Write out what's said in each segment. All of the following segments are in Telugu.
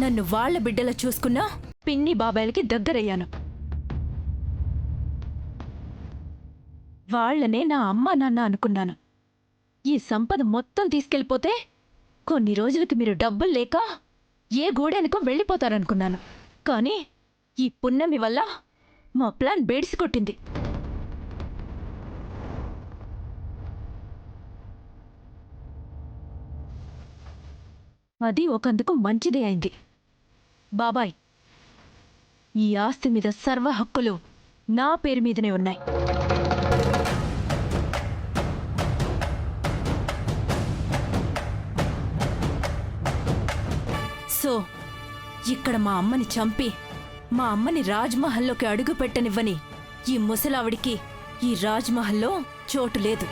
నన్ను వాళ్ళ బిడ్డలా చూసుకున్నా పిన్ని బాబాయిలకి దగ్గరయ్యాను. వాళ్లనే నా అమ్మ నాన్న అనుకున్నాను. ఈ సంపద మొత్తం తీసుకెళ్ళిపోతే కొన్ని రోజులకి మీరు డబ్బులు లేక ఏ గూడెనుకో వెళ్ళిపోతారనుకున్నాను. కానీ ఈ పున్నమి వల్ల మా ప్లాన్ బేడిసి కొట్టింది. అది ఒకందుకు మంచిదే అయింది. బాబాయ్, ఈ ఆస్తి మీద సర్వ హక్కులు నా పేరు మీదనే ఉన్నాయి. సో ఇక్కడ మా అమ్మని చంపి మా అమ్మని రాజ్మహల్లోకి అడుగు పెట్టనివ్వని ఈ ముసలావిడికి ఈ రాజ్మహల్లో చోటు లేదు.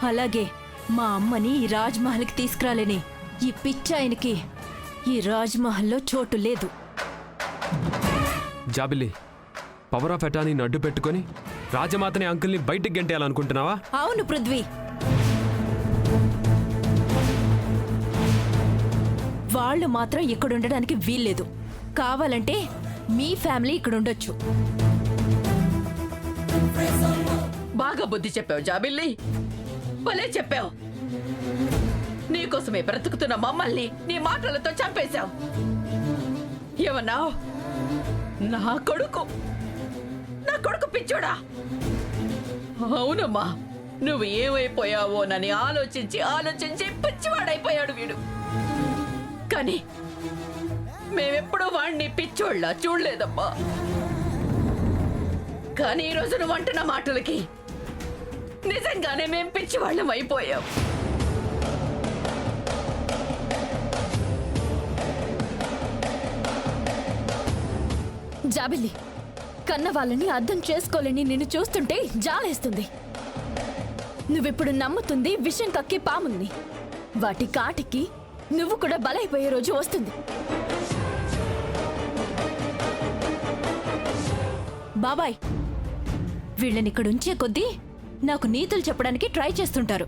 అలాగే మా అమ్మని ఈ రాజ్మహల్కి తీసుకురాలేని ఈ పిచ్చాయనికి ఈ రాజ్మహల్లో చోటు లేదు. జాబిల్లి, పవర్ ఆఫ్ అటార్నీని అడ్డు పెట్టుకొని రాజమాతని అంకుల్ని బయటికి గెంటేయాలనుకుంటున్నావా? అవును పృథ్వీ, వాళ్ళు మాత్రం ఇక్కడుండడానికి వీల్లేదు. కావాలంటే మీ ఫ్యామిలీ ఇక్కడుండొచ్చు. బాగా బుద్ధి చెప్పావు జాబిల్లి, భలే చెప్పావు. నీకోసమే బ్రతుకుతున్న మమ్మల్ని నీ మాటలతో చంపేశావు. ఏమన్నావు? నా కొడుకు పిచ్చోడా? అవునమ్మా, నువ్వు ఏమైపోయావోనని ఆలోచించి పిచ్చివాడైపోయాడు వీడు. కానీ మేమెప్పుడూ వాణ్ణి పిచ్చోళ్ళ చూడలేదమ్మా. కానీ ఈరోజు నువ్వు అంటున్న మాటలకి నిజంగానే మేం పిచ్చివాళ్ళం అయిపోయాం. జాబిల్లి, కన్న వాళ్ళని అర్థం చేసుకోలేని నిన్ను చూస్తుంటే జాలేస్తుంది. నువ్విప్పుడు నమ్ముతుంది విషం కక్కి పాముల్ని. వాటి కాటికి నువ్వు కూడా బలైపోయే రోజు వస్తుంది. బాబాయ్, వీళ్ళనిక్కడుంచే కొద్దీ నాకు నీతులు చెప్పడానికి ట్రై చేస్తుంటారు.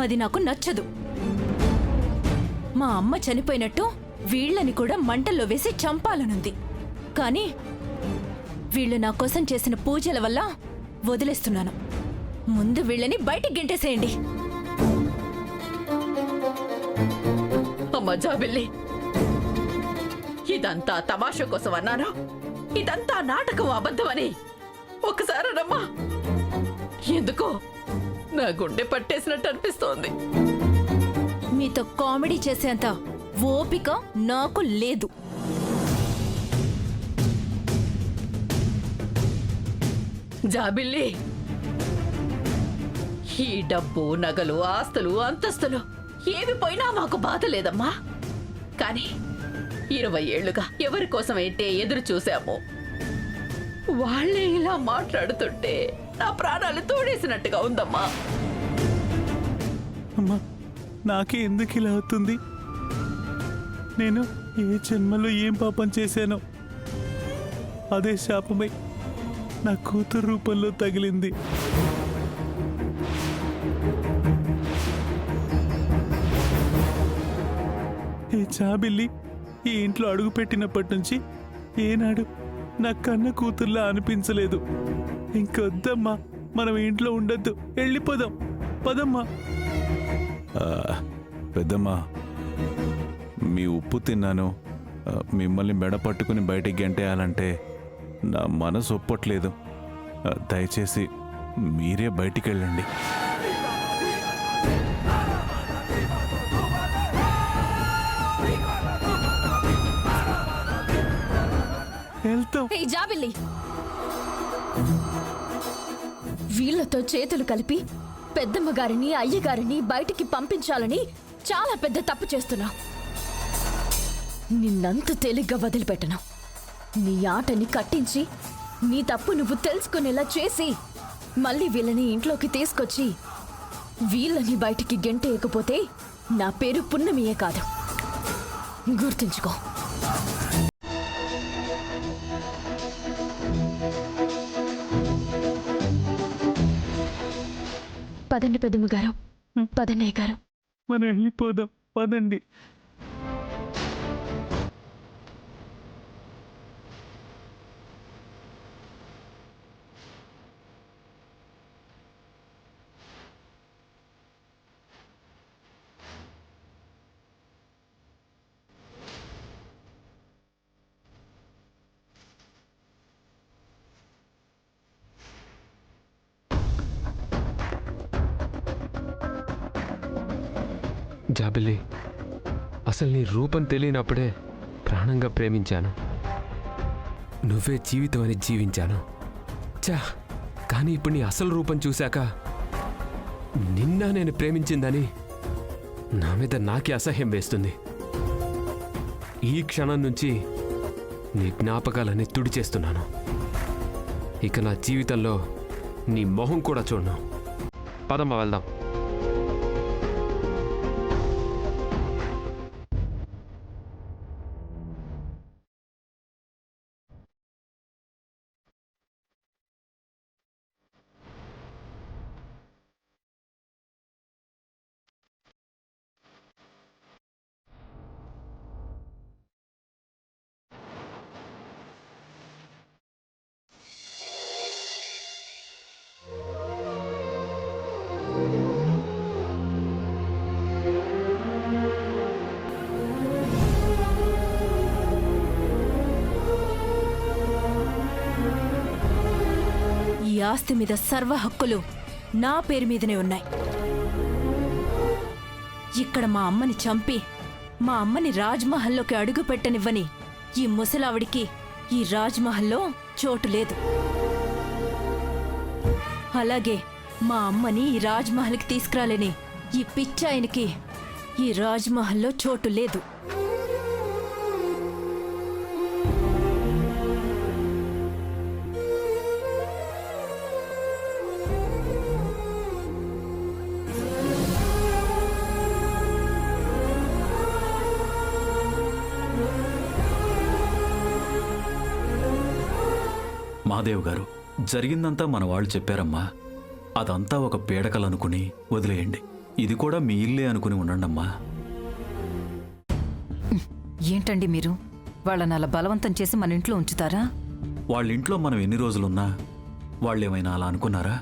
అది నాకు నచ్చదు. మా అమ్మ చనిపోయినట్టు వీళ్ళని కూడా మంటల్లో వేసి చంపాలనుంది. కానీ వీళ్ళు నా కోసం చేసిన పూజల వల్ల వదిలేస్తున్నాను. ముందు వీళ్ళని బయటికి గెంటేసేయండి. అమ్మా జాబిల్లి, ఇదంతా తమాషా కోసం అన్నాను. ఇదంతా నాటకం, అబద్ధమని ఒకసారి రమ్మా. ఎందుకో నా గుండె పట్టేసినట్టు అనిపిస్తోంది. మీతో కామెడీ చేసేంత ఓపిక నాకు లేదు. జాబిల్లి, ఈ డబ్బు, నగలు, ఆస్తులు, అంతస్తులు ఏవి పోయినా మాకు బాధ లేదమ్మా. కానీ 20 ఏళ్లుగా ఎవరి కోసమైతే ఎదురు చూశామో వాళ్లే ఇలా మాట్లాడుతుంటే నా ప్రాణాలు తోడేసినట్టుగా ఉందమ్మా. అమ్మా, నాకే ఎందుకు ఇలా అవుతుంది? నేను ఏ జన్మలో ఏం పాపం చేశానో అదే శాపమై నా కూతురు రూపంలో తగిలింది. ఈ జాబిల్లి ఈ ఇంట్లో అడుగు పెట్టినప్పటి నుంచి ఏనాడు నా కన్న కూతుర్లా అనిపించలేదు. ఇంకొద్దమ్మా, మనం ఇంట్లో ఉండొద్దు, వెళ్ళిపోదాం, పదమ్మా. పెద్దమ్మా, మీ ఉప్పు తిన్నాను. మిమ్మల్ని మెడ పట్టుకుని బయటికి గెంటేయాలంటే నా మనసు ఒప్పట్లేదు. దయచేసి మీరే బయటికి వెళ్ళండి. జాబిల్లి, వీళ్లతో చేతులు కలిపి పెద్దమ్మ గారిని, అయ్యగారిని బయటికి పంపించాలని చాలా పెద్ద తప్పు చేస్తున్నా. నిన్నంత తేలిగ్గా వదిలిపెట్టను. నీ ఆటని కట్టించి నీ తప్పు నువ్వు తెలుసుకునేలా చేసి మళ్ళీ వీళ్ళని ఇంట్లోకి తీసుకొచ్చి వీళ్ళని బయటికి గెంటేయకపోతే నా పేరు పున్నమియే కాదు, గుర్తుంచుకో. పదండి పెద్దమ్మ గారు. పదన్నయ్య గారు. మనం వెళ్ళిపోదాం, పదండి. జాబిల్లి, అసలు నీ రూపం తెలియనప్పుడే ప్రాణంగా ప్రేమించాను. నువ్వే జీవితం అని జీవించాను. చా, కానీ ఇప్పుడు నీ అసలు రూపం చూశాక నిన్న నేను ప్రేమించిందని నా మీద నాకే అసహ్యం వేస్తుంది. ఈ క్షణం నుంచి నీ జ్ఞాపకాలన్నీ తుడిచేస్తున్నాను. ఇక నా జీవితంలో నీ మొహం కూడా చూడను. పదమ్మ, వెళ్దాం. ఈ ఆస్తి మీద సర్వ హక్కులు నా పేరు మీదనే ఉన్నాయి. ఇక్కడ మా అమ్మని చంపి మా అమ్మని రాజ్మహల్లోకి అడుగు పెట్టనివ్వని ఈ ముసలావిడికి ఈ రాజ్మహల్లో చోటు లేదు. అలాగే మా అమ్మని ఈ రాజ్మహల్కి తీసుకురాలేని ఈ పిచ్చాయనికి ఈ రాజ్మహల్లో చోటు లేదు. మాదేవ్ గారు, జరిగిందంతా మన వాళ్ళు చెప్పారమ్మా. అదంతా ఒక పీడకలనుకుని వదిలేయండి. ఇది కూడా మీ ఇల్లే అనుకుని ఉండండమ్మా. ఏంటండి మీరు వాళ్ళని అలా బలవంతం చేసి మన ఇంట్లో ఉంచుతారా? వాళ్ళ ఇంట్లో మనం ఎన్ని రోజులున్నా వాళ్ళేమైనా అలా అనుకున్నారా?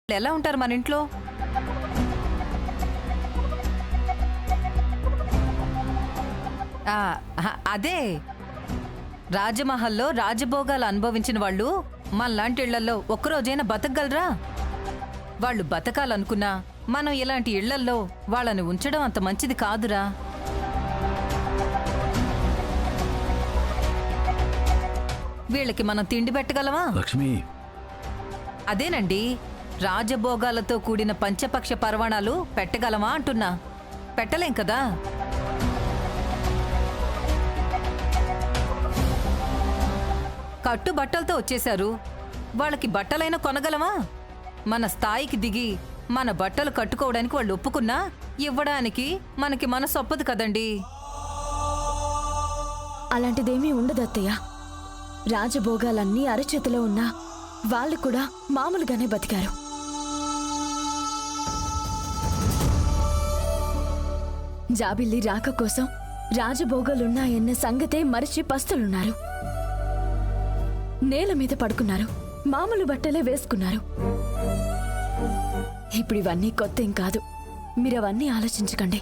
ఎలా ఉంటారు మన ఇంట్లో? అదే రాజమహల్లో రాజభోగాలు అనుభవించిన వాళ్ళు మనలాంటి ఇళ్లలో ఒక్కరోజైనా బతకగలరా? వాళ్ళు బతకాలనుకున్నా మనం ఇలాంటి ఇళ్లల్లో వాళ్ళని ఉంచడం అంత మంచిది కాదురా. వీళ్ళకి మనం తిండి పెట్టగలమా? లక్ష్మి, అదేనండి, రాజభోగాలతో కూడిన పంచపక్ష పర్వణాలు పెట్టగలమా అంటున్నా. పెట్టలేం కదా. కట్టుబట్టలతో వచ్చేశారు, వాళ్ళకి బట్టలైనా కొనగలమా? మన స్థాయికి దిగి మన బట్టలు కట్టుకోవడానికి వాళ్ళు ఒప్పుకున్నా ఇవ్వడానికి మనకి మనసు ఒప్పదు కదండి. అలాంటిదేమీ ఉండదు అత్తయ్య. రాజభోగాలన్నీ అరచేతిలో ఉన్నా వాళ్ళు కూడా మామూలుగానే బతికారు. జాబిల్లి రాక కోసం రాజభోగాలున్నాయన్న సంగతే మరిచి పస్తులున్నారు. నేల మీద పడుకున్నారు, మామూలు బట్టలే వేసుకున్నారు. ఇప్పుడు ఇవన్నీ కొత్తేం కాదు, మీరవన్నీ ఆలోచించకండి.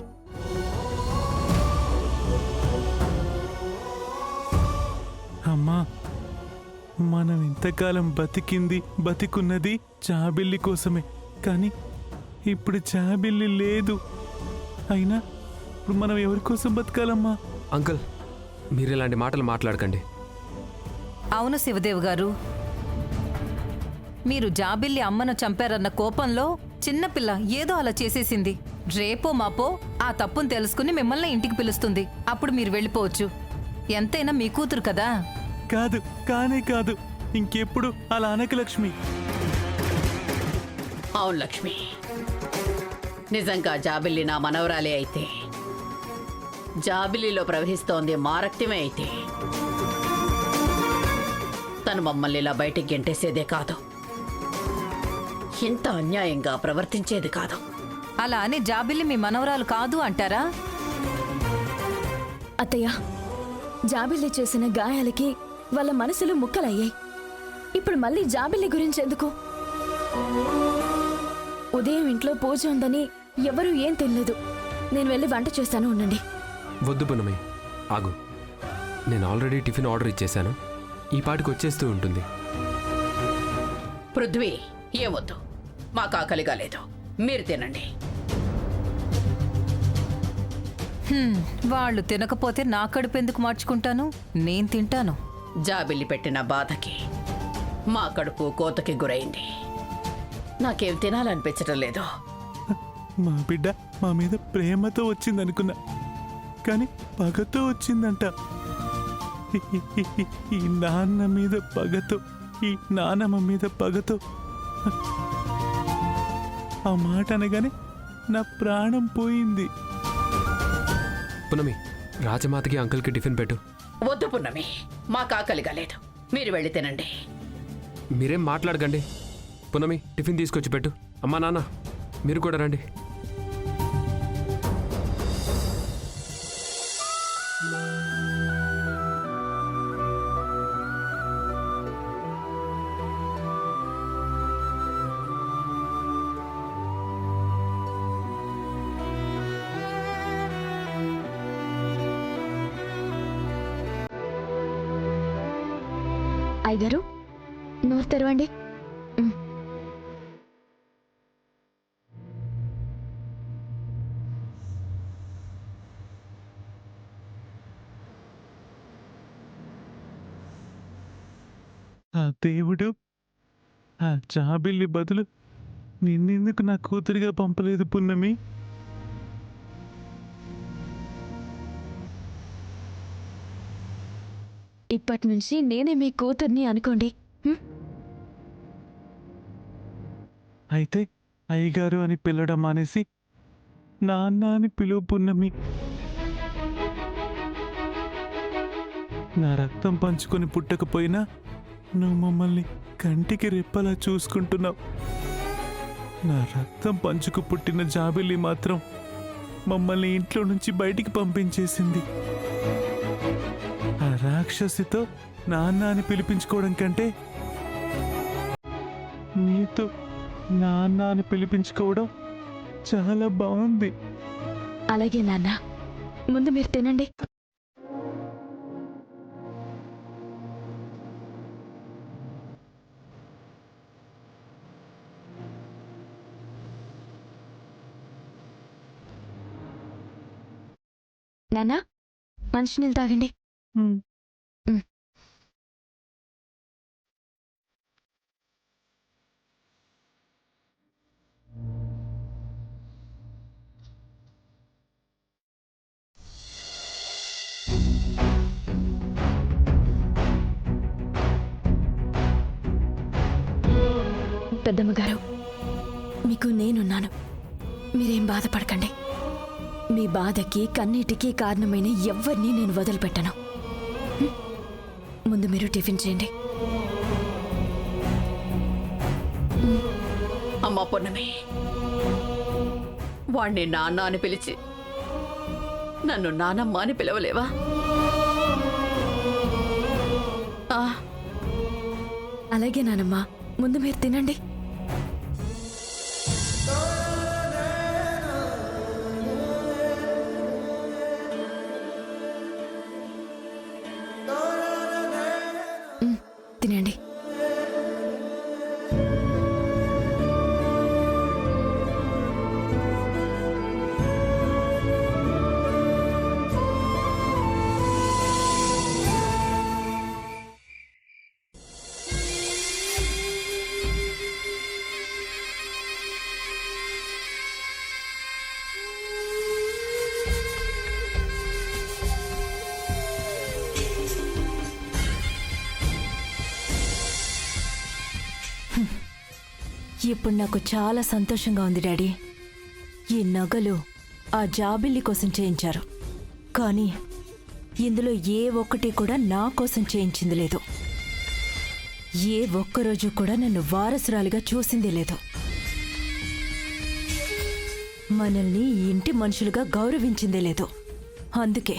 అమ్మా, మనం ఇంతకాలం బతికున్నది చాబిల్లి కోసమే. కానీ ఇప్పుడు చాబిల్లి లేదు. అయినా ఇప్పుడు మనం ఎవరి కోసం బతకాలమ్మా? అంకుల్, మీరు ఇలాంటి మాటలు మాట్లాడకండి. అవును శివదేవ్ గారు, మీరు జాబిల్లి అమ్మను చంపారన్న కోపంలో చిన్నపిల్ల ఏదో అలా చేసేసింది. రేపో మాపో ఆ తప్పును తెలుసుకుని మిమ్మల్ని ఇంటికి పిలుస్తుంది. అప్పుడు మీరు వెళ్ళిపోవచ్చు. ఎంతైనా మీ కూతురు కదా. కాదు, కానే కాదు. ఇంకెప్పుడు అలా అనకు లక్ష్మి. అవును లక్ష్మి, నిజంగా జాబిల్లి నా మనవరాలే అయితే, జాబిల్లిలో ప్రవహిస్తోంది మా రక్తమే అయితే, తను మమ్మల్ని ఇలా బయటికి గెంటేసేదే కాదు, ఇంత అన్యాయంగా ప్రవర్తించేది కాదు. అలా అని జాబిల్లి మీ మనవరాలు కాదు అంటారా? అత్తయ్య, జాబిల్లి చేసిన గాయాలకి వాళ్ళ మనసులు ముక్కలయ్యాయి. ఇప్పుడు మళ్ళీ జాబిల్లి గురించి ఎందుకు? ఉదయం ఇంట్లో పూజ ఉందని ఎవరూ ఏం తినలేదు. నేను వెళ్ళి వంట చేస్తాను, ఉండండి. వద్దు పున్నమి, ఆగు. నేను ఆల్రెడీ టిఫిన్ ఆర్డర్ ఇచ్చేశాను. ఈ పాటికి వచ్చేస్తూ ఉంటుంది. పృథ్వీ, ఏమొద్దు, మాకు ఆకలిగా లేదు, మీరు తినండి. వాళ్ళు తినకపోతే నా కడుపు ఎందుకు మార్చుకుంటాను? నేను తింటాను. జాబిల్లి పెట్టిన బాధకి మా కడుపు కోతకి గురైంది. నాకేం తినాలనిపించటం లేదు. మా బిడ్డ మా మీద ప్రేమతో వచ్చిందనుకున్నా, కానీ పగతో వచ్చిందంట. ఈ నాన్న మీద పగతో, ఈ నానమ్మ మీద పగతో. ఆ మాట అనగానే నా ప్రాణం పోయింది. పున్నమి, రాజమాతకి అంకుల్కి టిఫిన్ పెట్టు. వద్దు పున్నమి, మాకు ఆకలిగా లేదు, మీరు వెళ్ళి తినండి. మీరేం మాట్లాడకండి. పున్నమి, టిఫిన్ తీసుకొచ్చి పెట్టు. అమ్మా నాన్న, మీరు కూడా రండి. అయ్యగారు, నోరు తెరవండి. ఆ దేవుడు ఆ జాబిల్లి బదులు నిన్నెందుకు నా కూతురిగా పంపలేదు పున్నమి? ఇప్పటి నుంచి నేనే మీ కూతుర్ని అనుకోండి. అయితే అయ్యగారు అని పిలవడం మానేసి నాన్న అని పిలువు పున్నమి. నా రక్తం పంచుకొని పుట్టకపోయినా నువ్వు మమ్మల్ని కంటికి రెప్పలా చూసుకుంటున్నావు. నా రక్తం పంచుకు పుట్టిన జాబిల్లి మాత్రం మమ్మల్ని ఇంట్లో నుంచి బయటికి పంపించేసింది. ఆ రాక్షసితో నాన్న అని పిలిపించుకోవడం కంటే నీతో నాన్న అని పిలిపించుకోవడం చాలా బాగుంది. అలాగే నాన్న, ముందు మీరు తినండి. నాన్న, మంచినీళ్ళు తాగండి. పెద్దమ్మగారు, మీకు నేనున్నాను, మీరేం బాధపడకండి. మీ బాధకి కన్నీటికి కారణమైన ఎవ్వరినీ నేను వదిలిపెట్టను. ముందు మీరు టిఫిన్ చేయండి. అమ్మా పున్నమి, వాణ్ణి నాన్న అని పిలిచి నన్ను నానమ్మ అని పిలవలేవా? ఆ, అలాగే నానమ్మా, ముందు మీరు తినండి. తినండి. ఇప్పుడు నాకు చాలా సంతోషంగా ఉంది డాడీ. ఈ నగలు ఆ జాబిల్లి కోసం చేయించారు, కానీ ఇందులో ఏ ఒక్కటి కూడా నా కోసం చేయించింది లేదు. ఏ ఒక్కరోజు కూడా నన్ను వారసురాలిగా చూసింది లేదు. మనల్ని ఇంటి మనుషులుగా గౌరవించిందే లేదు. అందుకే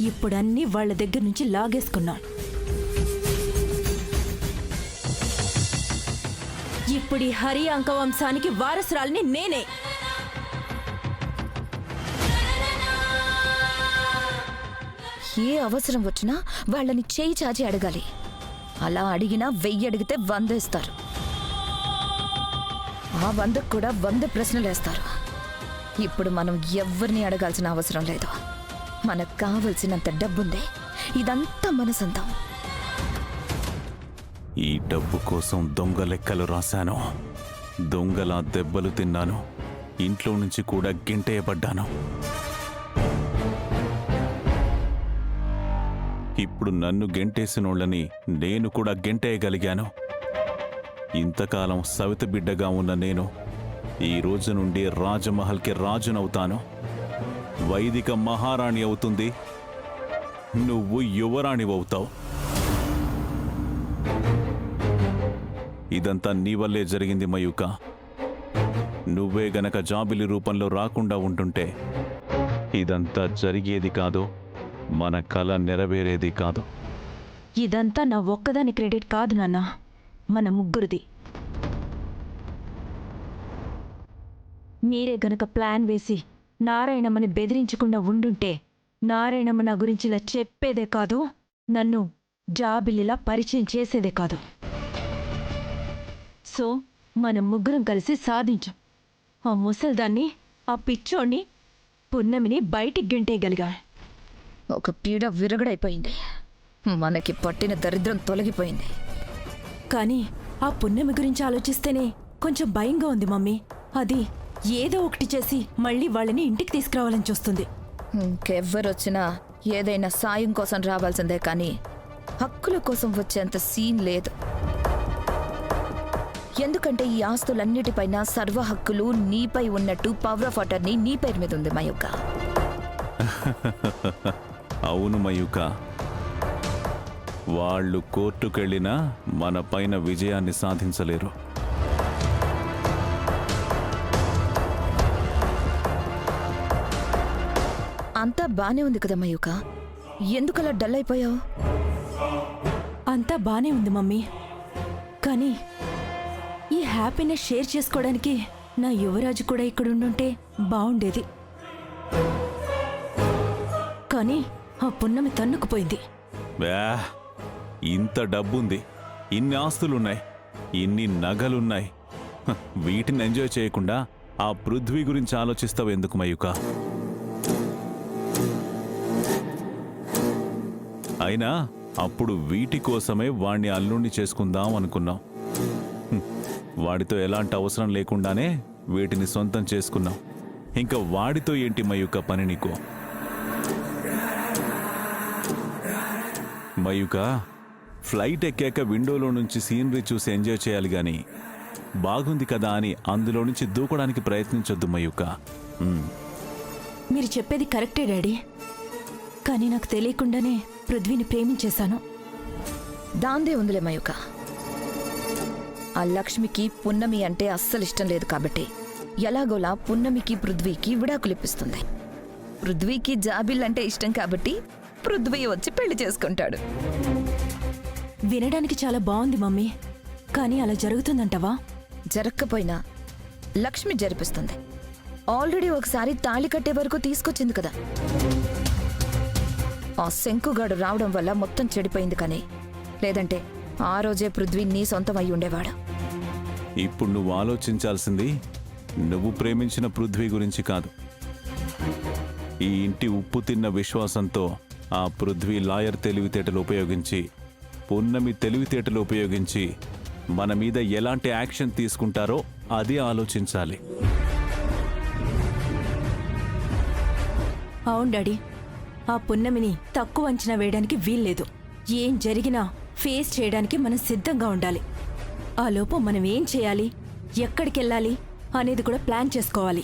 ఇప్పుడన్నీ వాళ్ళ దగ్గర నుంచి లాగేసుకున్నాం. ఇప్పుడు ఈ హరి అంక వంశానికి వారసురాలిని నేనే. ఏ అవసరం వచ్చినా వాళ్ళని చేయి చాచి అడగాలి. అలా అడిగినా 1000 అడిగితే 100 ఇస్తారు. ఆ 100కు కూడా 100 ప్రశ్నలు వేస్తారు. ఇప్పుడు మనం ఎవ్వరిని అడగాల్సిన అవసరం లేదు. మనకు కావలసినంత డబ్బుంది. ఇదంతా మన సొంతం. ఈ డబ్బు కోసం దొంగ లెక్కలు రాశాను, దొంగలా దెబ్బలు తిన్నాను, ఇంట్లో నుంచి కూడా గెంటేయబడ్డాను. ఇప్పుడు నన్ను గెంటేసినోళ్ళని నేను కూడా గెంటేయగలిగాను. ఇంతకాలం సవిత బిడ్డగా ఉన్న నేను ఈ రోజు నుండి రాజమహల్కి రాజునవుతాను. వైదిక మహారాణి అవుతుంది, నువ్వు యువరాణివవుతావు. ఇదంతా నీ వల్లే జరిగింది మయూక. నువ్వే గనక జాబిలి రూపంలో రాకుండా ఉంటుంటే ఇదంతా జరిగేది కాదు, మన కల నెరవేరేది కాదు. ఇదంతా నా ఒక్కదాని క్రెడిట్ కాదు నాన్న, మన ముగ్గురిది. మీరే గనక ప్లాన్ వేసి నారాయణమ్మని బెదిరించకుండా ఉండుంటే నారాయణమ్మ నా గురించి ఇలా చెప్పేదే కాదు, నన్ను జాబిలిలా పరిచయం చేసేదే కాదు. సో మనం ముగ్గురం కలిసి సాధించాం. ఆ ముసల్దాన్ని, ఆ పిచ్చోణ్ణి, పున్నమిని బయటికి గెంటేయగలిగా. ఒక పీడ విరగడైపోయింది. మనకి పట్టిన దరిద్రం తొలగిపోయింది. కానీ ఆ పున్నమి గురించి ఆలోచిస్తేనే కొంచెం భయంగా ఉంది మమ్మీ. అది ఏదో ఒకటి చేసి మళ్ళీ వాళ్ళని ఇంటికి తీసుకురావాలని చూస్తుంది. ఇంకెవ్వరొచ్చినా ఏదైనా సాయం కోసం రావాల్సిందే, కానీ హక్కుల కోసం వచ్చేంత సీన్ లేదు. ఎందుకంటే ఈ ఆస్తులన్నిటిపైన సర్వ హక్కులు నీపై ఉన్నట్టు పవర్ ఆఫ్ అటర్నీ నీ పేరు మీద ఉంది మయూక. అవును మయూక, వాళ్ళు కోర్టుకెళ్ళినా మన పైన విజయాన్ని సాధించలేరు. అంతా బానే ఉంది కదా మయూక, ఎందుకలా డల్ అయిపోయావు? అంతా బానే ఉంది మమ్మీ, కానీ ఈ హ్యాపీనెస్ షేర్ చేసుకోవడానికి నా యువరాజు కూడా ఇక్కడ ఉండుంటే బాగుండేది. కానీ ఆ పున్నమి తన్నుకుపోయింది. ఇంత డబ్బుంది, ఇన్ని ఆస్తులున్నాయి, ఇన్ని నగలున్నాయి, వీటిని ఎంజాయ్ చేయకుండా ఆ పృథ్వీ గురించి ఆలోచిస్తావు ఎందుకు మయూక? అయినా అప్పుడు వీటి కోసమే వాణ్ణి అల్లుణ్ణి చేసుకుందాం అనుకున్నాం. వాడితో ఎలాంటి అవసరం లేకుండానే వీటిని సొంతం చేసుకున్నాం. ఇంకా వాడితో ఏంటి మయూక పని నీకు? మయూక, ఫ్లైట్ ఎక్కాక విండోలో నుంచి సీనరీ చూసి ఎంజాయ్ చేయాలి గాని బాగుంది కదా అని అందులో నుంచి దూకడానికి ప్రయత్నించొద్దు మయూక. మీరు చెప్పేది కరెక్టే డాడీ, కానీ నాకు తెలియకుండానే పృథ్వీని ప్రేమించేశాను. దాందే ఉందిలే మయూక. ఆ లక్ష్మికి పున్నమి అంటే అస్సలు ఇష్టం లేదు కాబట్టి ఎలాగోలా పున్నమికి పృథ్వీకి విడాకులిప్పిస్తుంది. పృథ్వీకి జాబిల్ అంటే ఇష్టం కాబట్టి పృథ్వీ వచ్చి పెళ్లి చేసుకుంటాడు. వినడానికి చాలా బాగుంది మమ్మీ, కానీ అలా జరుగుతుందంటవా? జరక్కపోయినా లక్ష్మి జరిపిస్తుంది. ఆల్రెడీ ఒకసారి తాళి కట్టే వరకు తీసుకొచ్చింది కదా. ఆ శంకుగాడు రావడం వల్ల మొత్తం చెడిపోయింది. కానీ లేదంటే ఆ రోజే పృథ్వీ నీ సొంతం అయి ఉండేవాడు. ఇప్పుడు నువ్వు ఆలోచించాల్సింది నువ్వు ప్రేమించిన పృథ్వీ గురించి కాదు. ఈ ఇంటి ఉప్పు తిన్న విశ్వాసంతో ఆ పృథ్వీ లాయర్ తెలివితేటలు ఉపయోగించి, పున్నమి తెలివితేటలు ఉపయోగించి మన మీద ఎలాంటి యాక్షన్ తీసుకుంటారో అది ఆలోచించాలి. అవును డాడీ, ఆ పున్నమిని తక్కువ అంచనా వేయడానికి వీల్లేదు. ఏం జరిగినా ఫేస్ చేయడానికి మనం సిద్ధంగా ఉండాలి. ఆ లోపు మనం ఏం చేయాలి, ఎక్కడికెళ్ళాలి అనేది కూడా ప్లాన్ చేసుకోవాలి.